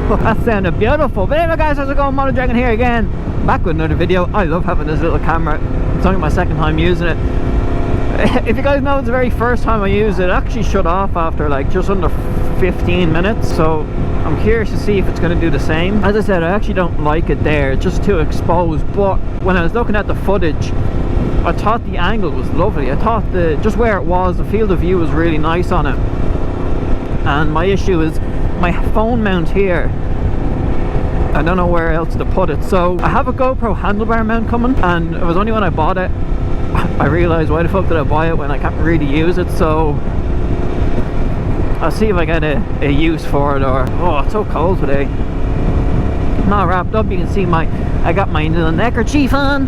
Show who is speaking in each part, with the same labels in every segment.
Speaker 1: That sounded beautiful. But anyway guys, how's it going? Mono Dragon here again, back with another video. I love having this little camera. It's only my second time using it. If you guys know, it's the very first time I used it. It actually shut off after like just under 15 minutes, so I'm curious to see if it's going to do the same. As I said, I actually don't like it there, it's just too exposed. But when I was looking at the footage, I thought the angle was lovely. I thought just where it was, the field of view was really nice on it. And my issue is my phone mount here. I don't know where else to put it. So I have a GoPro handlebar mount coming, and it was only when I bought it I realised, why the fuck did I buy it when I can't really use it? So I'll see if I get a use for it. Or oh, it's so cold today. I'm not wrapped up. You can see I got my little neckerchief on.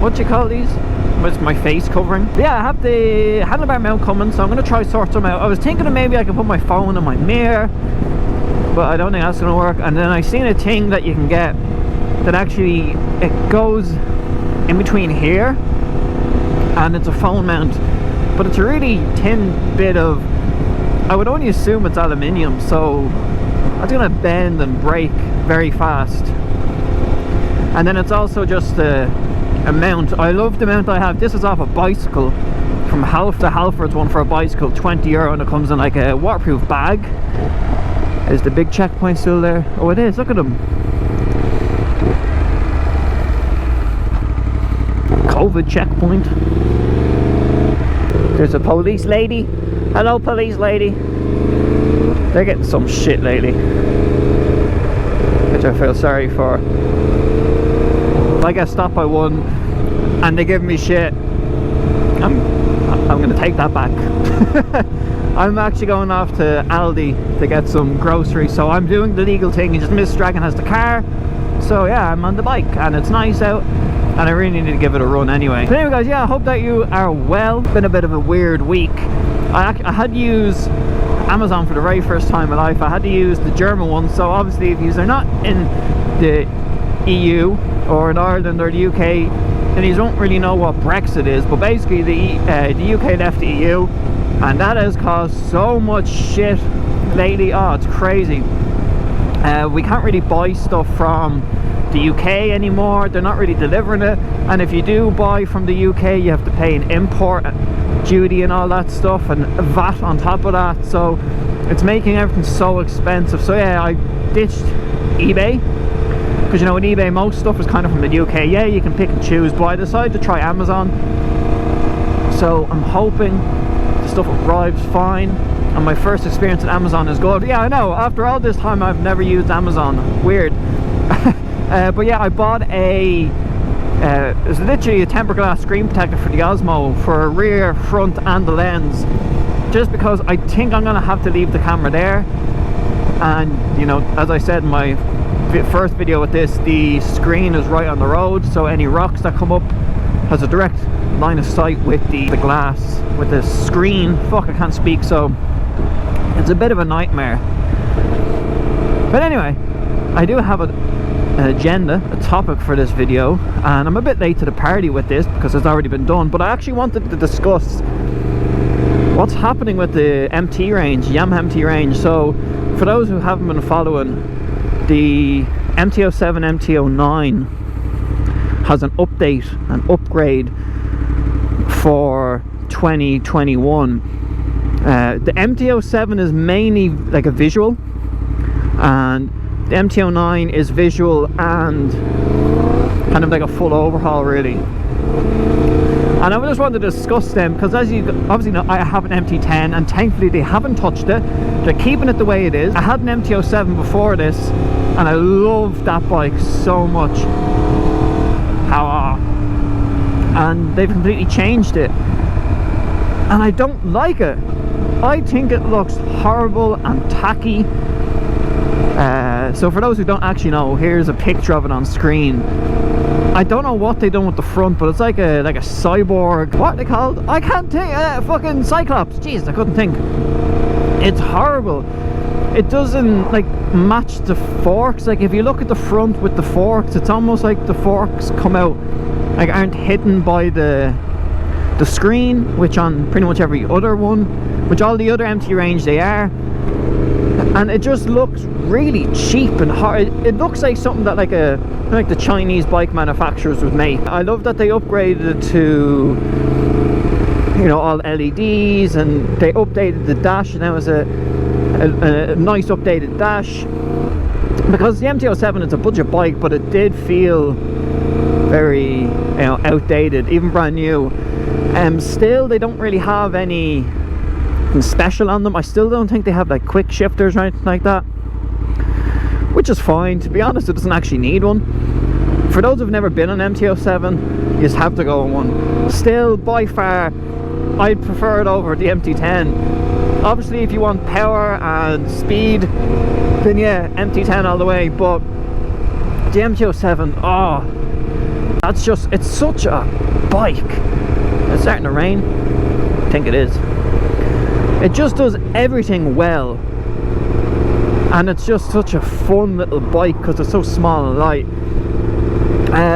Speaker 1: What you call these? With my face covering. But yeah, I have the handlebar mount coming, so I'm going to try sort some out. I was thinking of maybe I could put my phone in my mirror, but I don't think that's going to work. And then I seen a thing that you can get that actually it goes in between here, and it's a phone mount, but it's a really thin bit of, I would only assume it's aluminium, so it's going to bend and break very fast. And then it's also just a mount. I love the mount I have. This is off a bicycle from Halford's one for a bicycle, €20, and it comes in like a waterproof bag. Is the big checkpoint still there? Oh, it is. Look at them. COVID checkpoint. There's a police lady. Hello, police lady. They're getting some shit lately, which I feel sorry for. If I get stopped by one and they give me shit, I'm gonna take that back. I'm actually going off to Aldi to get some groceries, so I'm doing the legal thing. And just Miss Dragon has the car, so yeah, I'm on the bike and it's nice out, and I really need to give it a run anyway. But anyway guys, yeah, I hope that you are well. It's been a bit of a weird week. I had to use Amazon for the very first time in life. I had to use the German one, so obviously if you're not in the EU or in Ireland or the UK, then you don't really know what Brexit is. But basically the UK left the EU, and that has caused so much shit lately. Oh, it's crazy. We can't really buy stuff from the UK anymore. They're not really delivering it, and if you do buy from the UK, you have to pay an import duty and all that stuff, and VAT on top of that. So it's making everything so expensive. So yeah, I ditched eBay, because you know, with eBay most stuff is kind of from the UK. Yeah, you can pick and choose, but I decided to try Amazon. So I'm hoping the stuff arrives fine, and my first experience at Amazon is good. Yeah, I know, after all this time I've never used Amazon. Weird. But yeah, I bought it's literally a tempered glass screen protector for the Osmo for a rear, front and the lens, just because I think I'm gonna have to leave the camera there. And you know, as I said in my first video with this, the screen is right on the road, so any rocks that come up has a direct line of sight with the glass, with the screen. Fuck, I can't speak, so it's a bit of a nightmare. But anyway, I do have an agenda, a topic for this video, and I'm a bit late to the party with this because it's already been done, but I actually wanted to discuss what's happening with the MT range, Yamaha MT range. So for those who haven't been following, the MT07 MT09 has an update, an upgrade for 2021. The MT07 is mainly like a visual, and the MT09 is visual and kind of like a full overhaul really. And I just wanted to discuss them because, as you obviously know, I have an MT10, and thankfully they haven't touched it. They're keeping it the way it is. I had an MT07 before this, and I loved that bike so much. And they've completely changed it, and I don't like it. I think it looks horrible and tacky. So for those who don't actually know, here's a picture of it on screen. I don't know what they done with the front, but it's like a cyborg. What are they called? I can't think. Fucking Cyclops. Jeez, I couldn't think. It's horrible. It doesn't like match the forks. Like if you look at the front with the forks, it's almost like the forks come out, like aren't hidden by the screen, which on pretty much every other one, which all the other MT range they are. and it just looks really cheap and hard. It looks like something that like the Chinese bike manufacturers would make. I love that they upgraded it to, you know, all LEDs, and they updated the dash, and now it's a nice updated dash, because the MT07 is a budget bike, but it did feel very, you know, outdated, even brand new. Still, they don't really have anything special on them. I still don't think they have like quick shifters or anything like that, which is fine. To be honest, it doesn't actually need one. For those who've never been on MT07, you just have to go on one. Still, by far, I'd prefer it over the MT10. Obviously, if you want power and speed, then yeah, MT10 all the way. But the MT07, oh, that's just, it's such a bike. It's starting to rain. I think it is. It just does everything well, and it's just such a fun little bike because it's so small and light.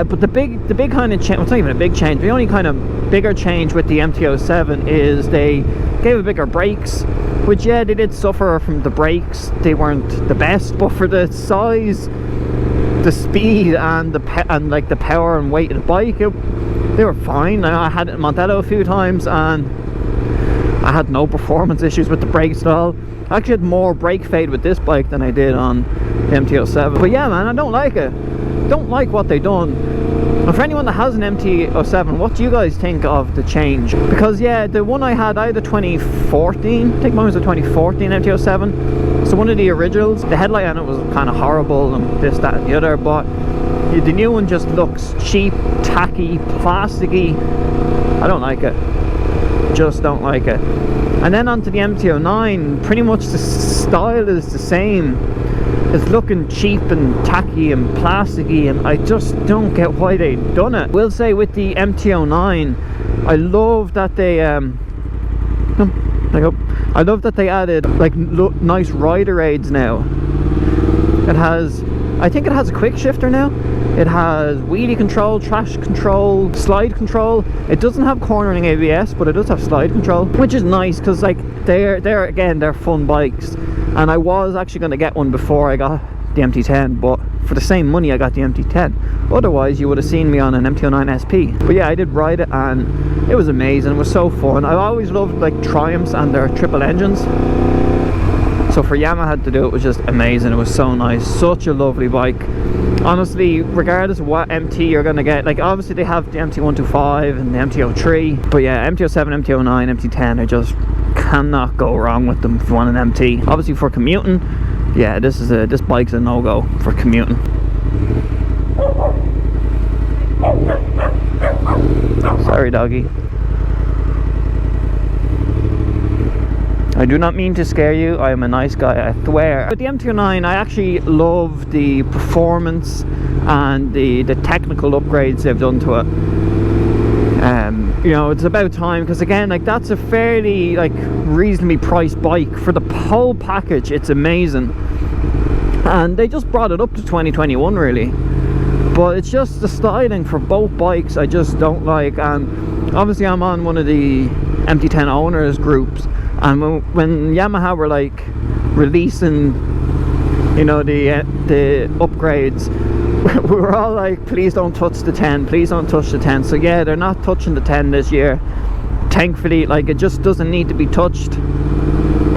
Speaker 1: But the big kind of change, well, it's not even a big change, the only kind of bigger change with the MT07 is they gave it bigger brakes, which, yeah, they did suffer from the brakes. They weren't the best, but for the size, the speed, and like the power and weight of the bike, they were fine. I had it in Montello a few times, and I had no performance issues with the brakes at all. I actually had more brake fade with this bike than I did on the MT07. But yeah, man, I don't like it. Don't like what they done. And for anyone that has an MT07, what do you guys think of the change? Because yeah, the one I had a 2014, I think mine was a 2014 MT07. So one of the originals, the headlight on it was kind of horrible and this, that and the other, but the new one just looks cheap, tacky, plasticky. I don't like it. Just don't like it. And then onto the MT09, pretty much the style is the same. It's looking cheap and tacky and plasticky, and I just don't get why they've done it. We'll say with the MT09, I love that they I love that they added like nice rider aids now. It has, I think it has a quick shifter now. It has wheelie control, traction control, slide control. It doesn't have cornering ABS, but it does have slide control, which is nice because like they're fun bikes. And I was actually going to get one before I got the MT10, but for the same money I got the MT10. Otherwise you would have seen me on an MT09 SP. But yeah, I did ride it and it was amazing. It was so fun. I always loved like Triumphs and their triple engines, so for Yamaha to do it was just amazing. It was so nice. Such a lovely bike. Honestly, regardless of what MT you're going to get, like obviously they have the MT125 and the MT03, but yeah, MT07, MT09, MT10 are just, cannot go wrong with them if you want an MT. Obviously for commuting, yeah, this bike's a no-go for commuting. Sorry, doggy. I do not mean to scare you. I am a nice guy, I swear. With the MT09, I actually love the performance and the technical upgrades they've done to it. You know, it's about time, because again, like that's a fairly like reasonably priced bike for the whole package. It's amazing, and they just brought it up to 2021 really. But it's just the styling for both bikes I just don't like. And obviously I'm on one of the MT10 owners groups, and when Yamaha were like releasing, you know, the upgrades, we were all like, please don't touch the 10, please don't touch the 10. So yeah, they're not touching the 10 this year, thankfully. Like, it just doesn't need to be touched.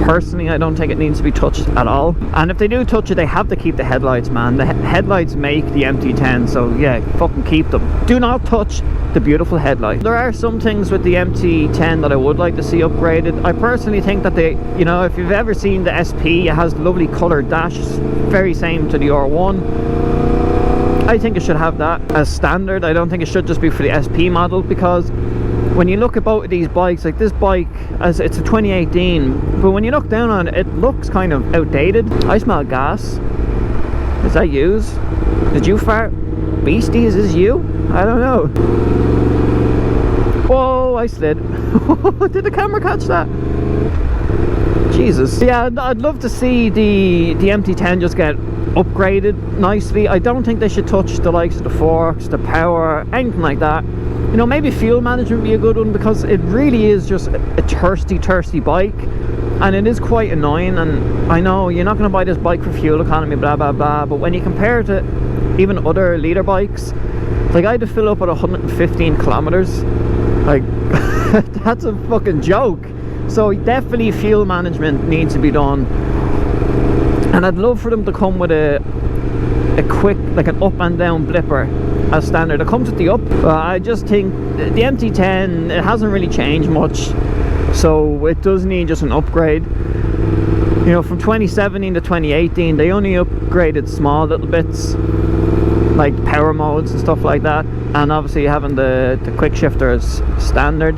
Speaker 1: Personally, I don't think it needs to be touched at all. And if they do touch it, they have to keep the headlights, man. The headlights make the MT10, so yeah, fucking keep them. Do not touch the beautiful headlight. There are some things with the MT10 that I would like to see upgraded. I personally think that they, you know, if you've ever seen the SP, it has lovely coloured dash, very same to the R1. I think it should have that as standard. I don't think it should just be for the SP model, because when you look at both of these bikes, like this bike, as it's a 2018, but when you look down on it, it looks kind of outdated. I smell gas. Is that yous? Did you fart? Beastie, is this you? I don't know. Whoa, I slid. Did the camera catch that? Jesus. Yeah, I'd love to see the MT10 just get upgraded nicely. I don't think they should touch the likes of the forks, the power, anything like that. You know, maybe fuel management would be a good one, because it really is just a thirsty bike, and it is quite annoying. And I know you're not going to buy this bike for fuel economy, blah blah blah, but when you compare it to even other leader bikes, like I had to fill up at 115 kilometers, like that's a fucking joke. So definitely fuel management needs to be done, and I'd love for them to come with a quick, like an up and down blipper as standard. It comes with the up, but I just think the MT10, it hasn't really changed much, so it does need just an upgrade. You know, from 2017 to 2018 they only upgraded small little bits like power modes and stuff like that, and obviously having the quick shifter as standard,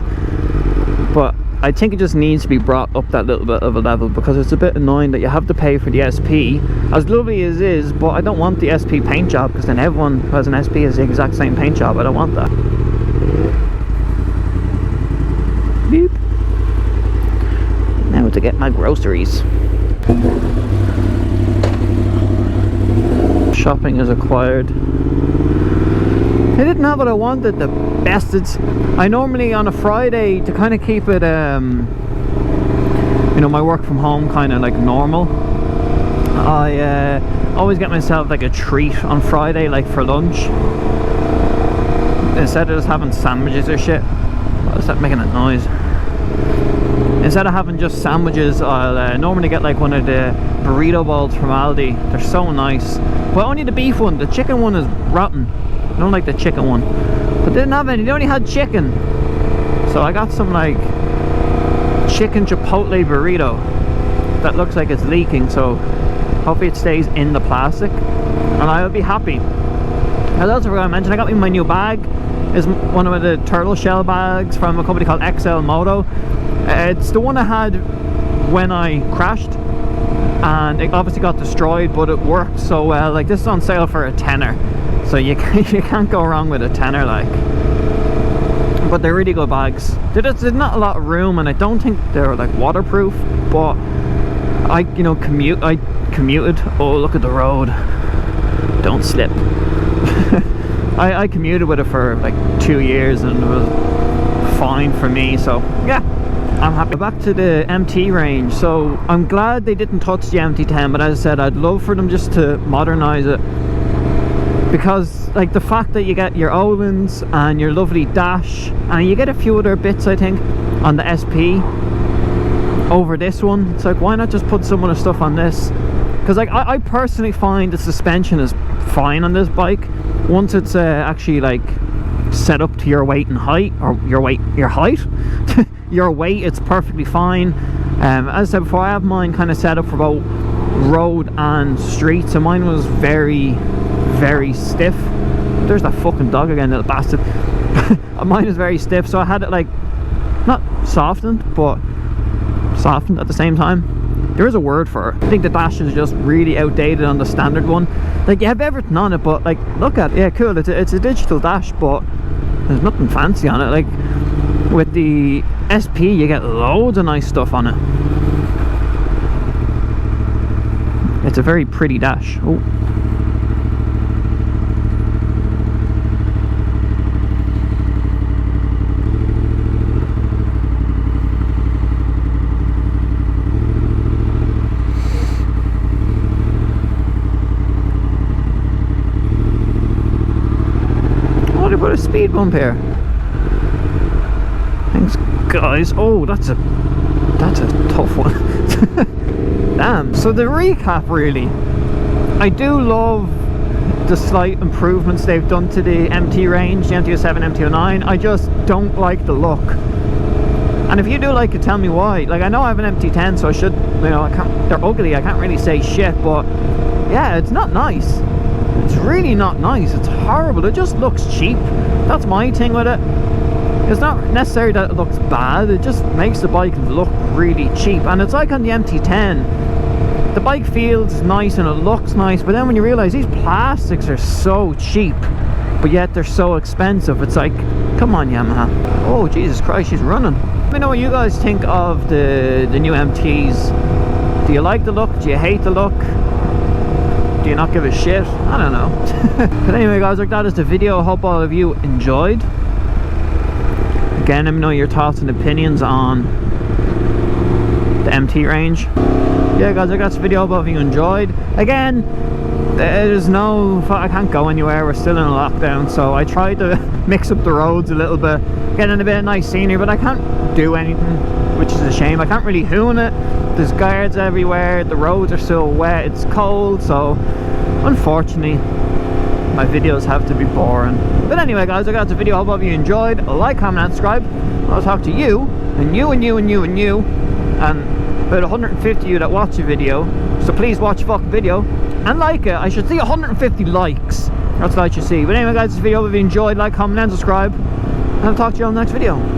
Speaker 1: but I think it just needs to be brought up that little bit of a level, because it's a bit annoying that you have to pay for the SP, as lovely as it is, but I don't want the SP paint job, because then everyone who has an SP has the exact same paint job. I don't want that. Beep. Now to get my groceries. Shopping is acquired. They didn't have what I wanted, the bastards. I normally on a Friday, to kind of keep it you know, my work from home kind of like normal, I always get myself like a treat on Friday, like for lunch, instead of just having sandwiches or shit. Why is that making a noise? Instead of having just sandwiches, I'll normally get like one of the burrito bowls from Aldi. They're so nice, but only the beef one. The chicken one is rotten. I don't like the chicken one, but they didn't have any. They only had chicken, so I got some like chicken chipotle burrito that looks like it's leaking, so hopefully it stays in the plastic and I'll be happy. Now that's what I mentioned, I got me my new bag. Is one of the turtle shell bags from a company called XL Moto. It's the one I had when I crashed, and it obviously got destroyed, but it worked so well. Like, this is on sale for a tenner, so you can't go wrong with a tenner, like. But they're really good bags. There's not a lot of room, and I don't think they're like waterproof, but I commuted. Oh, look at the road, don't slip. I commuted with it for like 2 years and it was fine for me, so yeah, I'm happy. Back to the MT range, so I'm glad they didn't touch the MT10, but as I said, I'd love for them just to modernize it, because like the fact that you get your Olands and your lovely dash, and you get a few other bits I think on the SP over this one, it's like, why not just put some of the stuff on this? Because like I personally find the suspension is fine on this bike once it's actually like set up to your weight and height, or your height your weight, it's perfectly fine. As I said before, I have mine kind of set up for both road and street, so mine was very stiff. There's that fucking dog again, little bastard. Mine is very stiff, so I had it like not softened, but softened at the same time. There is a word for it. I think the dash is just really outdated on the standard one. Like, you have everything on it, but like, look at it. Yeah, cool, it's a digital dash, but there's nothing fancy on it. Like, with the SP you get loads of nice stuff on it. It's a very pretty dash. Oh, put a speed bump here. Thanks guys. Oh, that's a tough one. Damn. So the recap, really, I do love the slight improvements they've done to the MT range, the MT07, MT09. I just don't like the look, and if you do like it, tell me why. Like, I know I have an MT10, so I should, you know, they're ugly, I can't really say shit, but yeah, it's not nice. It's really not nice. It's horrible. It just looks cheap. That's my thing with it. It's not necessarily that it looks bad, it just makes the bike look really cheap. And it's like on the MT10, the bike feels nice and it looks nice, but then when you realize these plastics are so cheap, but yet they're so expensive, it's like, come on Yamaha. Oh Jesus Christ, she's running. Let me know what you guys think of the new MTs. Do you like the look? Do you hate the look? Do you not give a shit? I don't know. But anyway guys, like, that is the video. I hope all of you enjoyed. Again, let me know your thoughts and opinions on the MT range. Yeah guys, I got this video. Hope you enjoyed. Again, there's no, I can't go anywhere, we're still in a lockdown, so I tried to mix up the roads a little bit, getting a bit of nice scenery, but I can't do anything, which is a shame. I can't really hoon it. There's guards everywhere, the roads are still wet, it's cold, so unfortunately my videos have to be boring. But anyway guys, I got the video. Hope you enjoyed. Like, comment and subscribe. I'll talk to you and you and you and you and you and about 150 of you that watch the video, so please watch the fucking video and like it. I should see 150 likes. That's what I should see. But anyway guys, this video, if you enjoyed, like, comment and subscribe, and I'll talk to you on the next video.